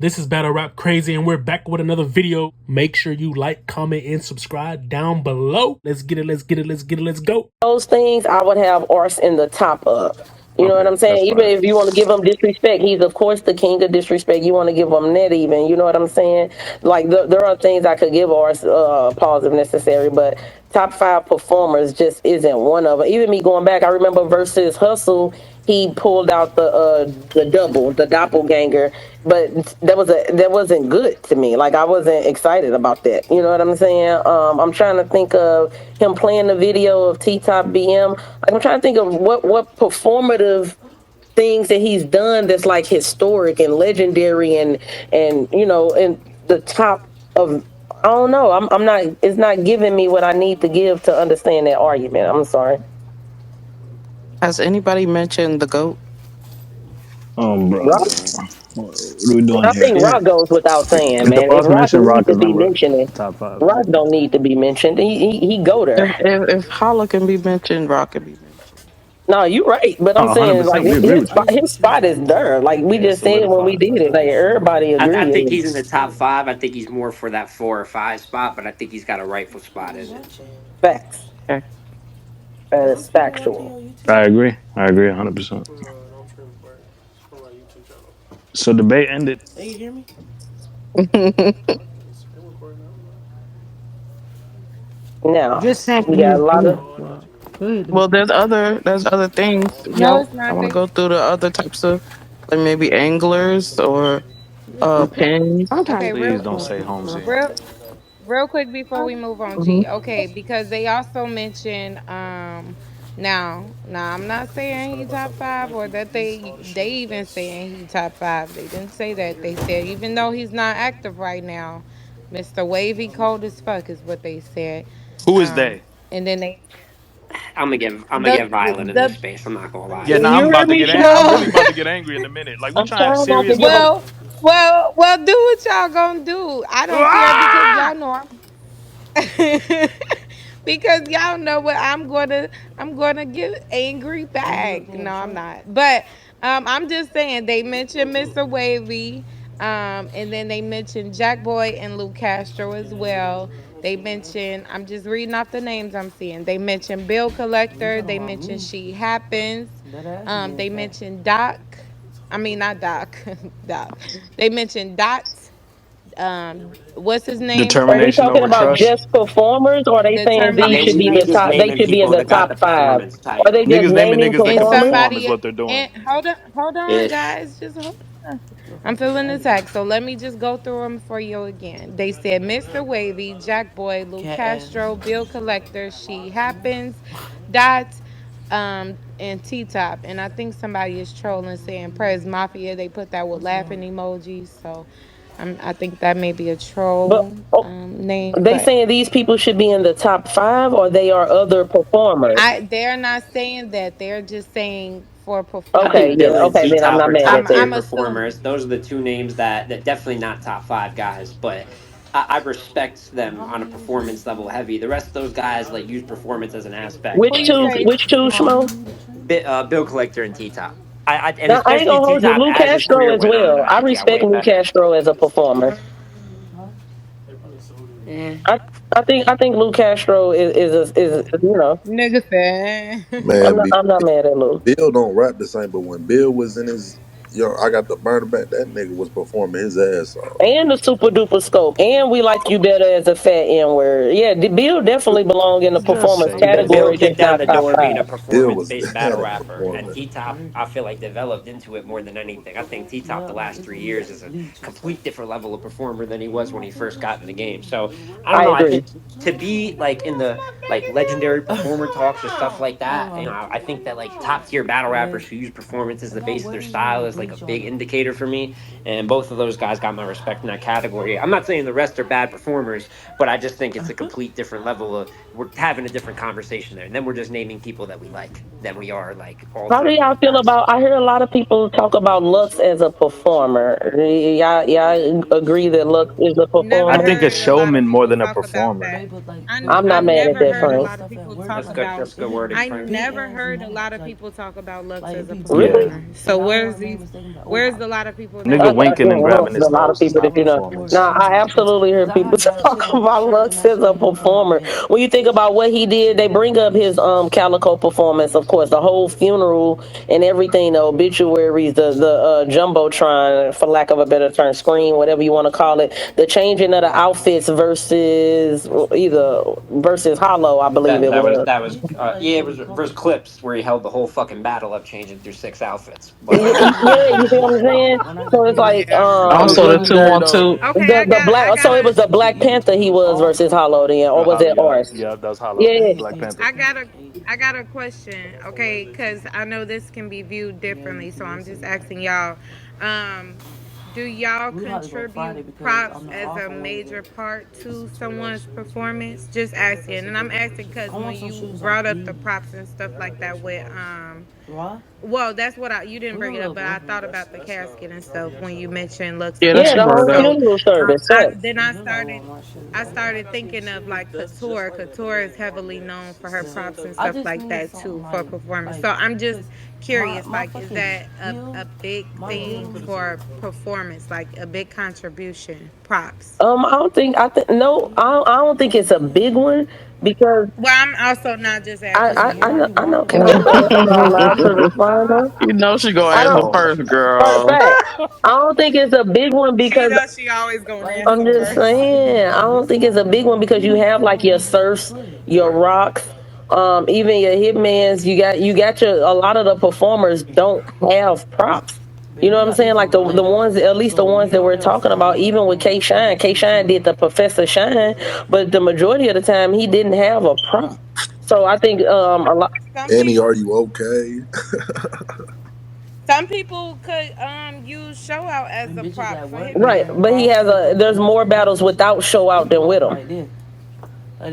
This is Battle Rap Crazy, and we're back with another video. Make sure you like, comment, and subscribe down below. Let's get it, let's get it, let's get it, let's go. Those things I would have Ars in the top of. You know what I'm saying? That's Even fire. if you want to give him disrespect, he's of course the king of disrespect. You want to give him net even. You know what I'm saying? Like there are things I could give Ars pause if necessary, but top five performers just isn't one of them. Even me going back, I remember versus Hustle, he pulled out the doppelganger, but that wasn't good to me. Like I wasn't excited about that. You know what I'm saying? I'm trying to think of him playing the video of T Top BM. Like I'm trying to think of what performative things that he's done that's like historic and legendary and you know in the top of. I don't know. I'm not. It's not giving me what I need to give to understand that argument. I'm sorry. Has anybody mentioned the goat? Bro, Rock, what are we doing I here? think Rock goes without saying, If the man. If boss Rock mentioned needs Rock to is be number mentioned, top five. Rock don't need to be mentioned. He go there. If Holla can be mentioned, Rock can be mentioned. No, you're right, but Oh, I'm saying like 100%. We agree with you. his spot is there. Like we Yeah, just said when we solidified. did it, like everybody I think agreed. he's in the top five. I think he's more for that 4 or 5 spot, but I think he's got a rightful spot in it. Facts. Okay. It's factual. I agree. 100%. So debate ended. Now Just we happened got a his lot of. group. Go ahead. Well, there's other things. No, Y'all, it's I not. want to go through the other types of, like maybe anglers or pins. Okay, Please don't say Holmesy. real, real quick before we move on, Hmm. G. Okay, because they also mentioned now I'm not saying he top five or that they even saying he top five. They didn't say that. They said even though he's not active right now, Mr. Wavy cold as fuck is what they said. Who is Um, they? and then they I'm gonna get violent in this the space. I'm not gonna lie. Yeah, nah, You heard me, I'm Schmo? really about to get angry in a minute. Like we I'm trying trying not to serious give him. talk. well, do what y'all gonna do. I don't care because Ah! y'all know because y'all know what I'm gonna get angry back. No, I'm not. But I'm just saying they mentioned Mr. Wavy, and then they mentioned Jack Boy and Luke Castro as well. They mentioned I'm just reading off the names I'm seeing. They mentioned Bill Collector. They mentioned She Happens. They mentioned Doc. I mean not Doc. Doc. They mentioned Dot. What's his name? Are they Determination talking over about trust. just performers, or are they saying these should Determination be He's the over just top? They naming should trust. be in people the that got top the five. performance Are type they just Niggas naming naming niggas they And performers? perform is somebody what they're doing. and hold on, ish. guys, just hold on. I'm feeling attacked, so let me just go through them for you again. They said Mr. Wavy, Jack Boy, Luke Castro, Bill Collector, She Happens, Dot, and T Top. And I think somebody is trolling saying Prez Mafia. They put that with laughing emojis, so I think that may be a But troll oh, name, they but saying these people should be in the top five, or they are other performers. they're not saying that. They're just saying for I Okay, think yeah, Bill performance. and okay, T then I'm Top not are mad top at tier that. I'm performers. assuming. Those are the two names that definitely not top five guys, but I respect them on a performance level heavy. The rest of those guys like use performance as an aspect, Who Which but you two? say? Which two, Schmo? Bill Collector and T Top. And Now, I ain't especially gonna T hold you. Top Lou as his Castro career as went on, well. I I think he got respect way Lou better. Castro as a performer. Eh. I I think Lou Castro is you know. Nigga said. I'm Man, not I'm not mad at Lou. Bill don't rap the same, but when Bill was in his I got the burner back. That nigga was performing his ass off. And the super duper scope. And we like you better as a fat N word. Yeah, Bill definitely belong in the Just performance say that. Bill category, kicked just down not the top door being a five. Bill was performance-based battle a rapper, and performer. T Top, I feel like developed into it more than anything. I think T Top the last 3 years is a complete different level of performer than he was when he first got in the game. So I don't I know. I agree. think to be like in the like legendary performer talks or stuff like that, I think that like top tier battle rappers who use performance as the base of their style is like a big indicator for me. And both of those guys got my respect in that category. I'm not saying the rest are bad performers, but I just think it's a complete different level of we're having a different conversation there. And then we're just naming people that we like than we are like all How do time y'all great feel guys. about? I hear a lot of people talk about Lux as a performer. Y'all agree that Lux is a Never I performer? think a heard a lot of showman more people than a talk about performer. that. I'm I not mad at never that, heard a Frank. lot of people talk That's about. good wording, I Frank. never heard a lot of people talk about Lux as a Really? performer. So where's these Where's the lot of people that Nigga I, don't I winking know? and think grabbing his a lot of nose is people not that you know. performance. Now, I absolutely hear people talk about Lux as a performer. When you think about what he did, they bring up his Calico performance, of course, the whole funeral and everything, the obituaries, the jumbotron, for lack of a better term, screen, whatever you want to call it, the changing of the outfits versus Hollow, I believe That it that was was. that was yeah, it was versus Clips where he held the whole fucking battle up, changing through six outfits. But Yeah, you see what I'm saying? So it's like That was Also, the legendary though. 2-on-2. Okay, the I black. So it gotta, was the Black Panther he was versus Hollow then, or was Hollow, it yeah, Ars? yeah, that's Hollow. Yeah. Black Panther. I got a, I got a question. Okay, because I know this can be viewed differently, so I'm just asking y'all. Um, do y'all contribute props as a major part to someone's performance? Just asking, and I'm asking because when you brought up the props and stuff like that with well, that's what you didn't bring it up, but I thought about the casket and stuff when you mentioned Lux Yeah, and that Yeah, she the Cali. brought whole it up. So funeral service. then I started thinking of like Couture. Couture is heavily known for her props and stuff like that too for performance. So I'm just curious, like, is that a big thing for performance, like a big contribution? Props. I don't think I think no, I don't think it's a big one because Well, I'm also not just I asking I, I you. know I know. Can I'm allowed to respond though? You know she gonna I answer don't. Pause. first, First girl. fact, I don't think it's a big one She because knows she always gonna I'm answer just first. saying I don't think it's a big one because you have like your surfs, your rocks, even your hitmans. You got your a lot of the performers don't have props. You know what I'm saying? Like the ones, at least the ones that we're talking about, even with K Shine. K Shine did the Professor Shine, but the majority of the time he didn't have a prop. So I think a lot. Some Annie, people, are you okay? some people could use show out as a prop for Right, Hitman. but he has there's more battles without show out than with him.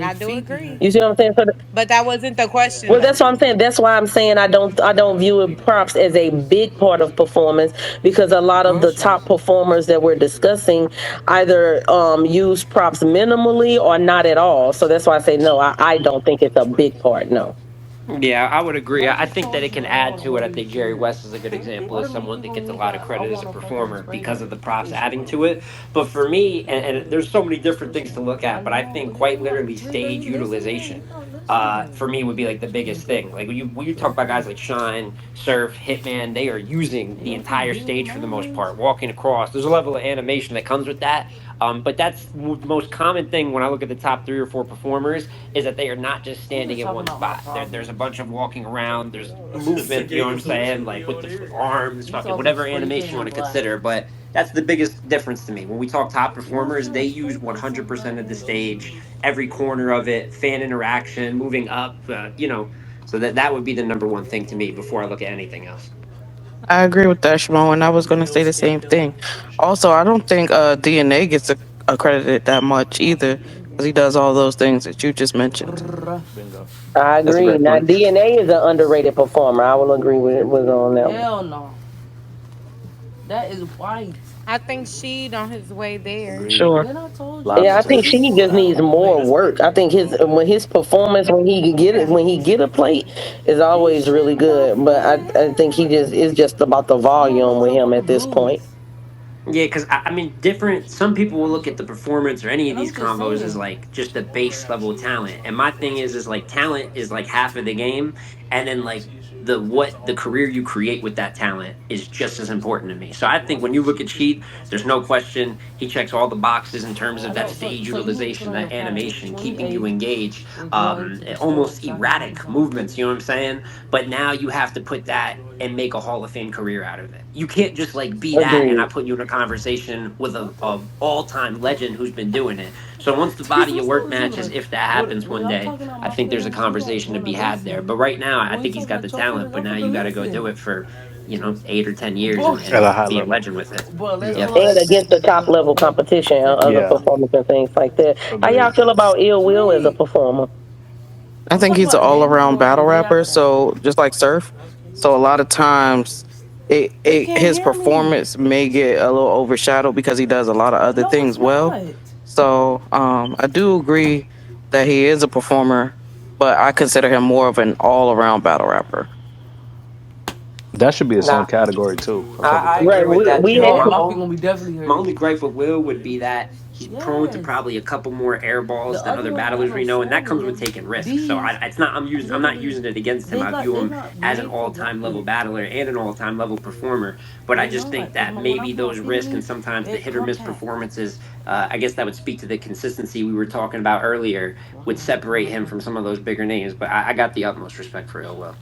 I do agree, You see what I'm saying? but that wasn't the question Well, though. that's what I'm saying. That's why I'm saying I don't view it props as a big part of performance because a lot of the top performers that we're discussing either use props minimally or not at all. So that's why I say no. I don't think it's a big part. No. yeah, I would agree. I think that it can add to it. I think Jerry West is a good example of someone that gets a lot of credit as a performer because of the props adding to it. But for me, and there's so many different things to look at, but I think quite literally stage utilization for me would be like the biggest thing. Like when you talk about guys like Shine, Surf, Hitman, they are using the entire stage for the most part, walking across. There's a level of animation that comes with that. But that's the most common thing when I look at the top three or four performers is that they are not just standing in one spot. There's a bunch of walking around. There's movement. You know what I'm saying? Like with the arms, fucking whatever animation you want to consider. But that's the biggest difference to me. When we talk top performers, they use 100% of the stage, every corner of it, fan interaction, moving up. So that would be the number one thing to me before I look at anything else. I agree with that, Shimon, and I was gonna say the same thing. Also, I don't think DNA gets accredited that much either, because he does all those things that you just mentioned. Bingo. I That's a agree. great Now point. DNA is an underrated performer. I will agree with on that one. I think Sheed on his way there. Agreed. Sure. Lie Yeah, I think detector. she just needs more work. I think his performance when he get a plate is always really good. But I think he just is just about the volume with him at this point. Yeah, because I mean, different. Some people will look at the performance or any of these combos as like just a base level of talent, and my thing is like talent is like half of the game, and then like the career you create with that talent is just as important to me. So I think when you look at Cheat, there's no question he checks all the boxes in terms of that stage utilization, that animation, keeping you engaged, almost erratic movements. You know what I'm saying? But now you have to put that and make a Hall of Fame career out of it. You can't just like be that and Agreed. I put you in a conversation with a all time legend who's been doing it. So once the body of work matches, if that happens one day, I think there's a conversation to be had there. But right now, I think he's got the talent. But now you got to go do it for 8 or 10 years At and a high be a level. legend with it. Yeah. Yep. And against the top level competition, other Yeah. performers and things like that. How y'all Agreed. feel about Ill Will as a performer? I think he's an all around battle rapper. So just like Surf, so a lot of times his performance may get a little overshadowed because he does a lot of other things well. So I do agree that he is a performer, but I consider him more of an all around battle rapper. That should be its own Nah, category too. I fuck with I that. agree Right. with that We too. had My only gripe with Will would be that he's prone to probably a couple more air balls than other battlers we know, and that comes with taking risks. So it's not I'm not using it against him. I view him as an all-time level battler and an all-time level performer. But I just think that maybe those risks and sometimes the hit or miss performances, I guess that would speak to the consistency we were talking about earlier, would separate him from some of those bigger names. But I got the utmost respect for Ill Will.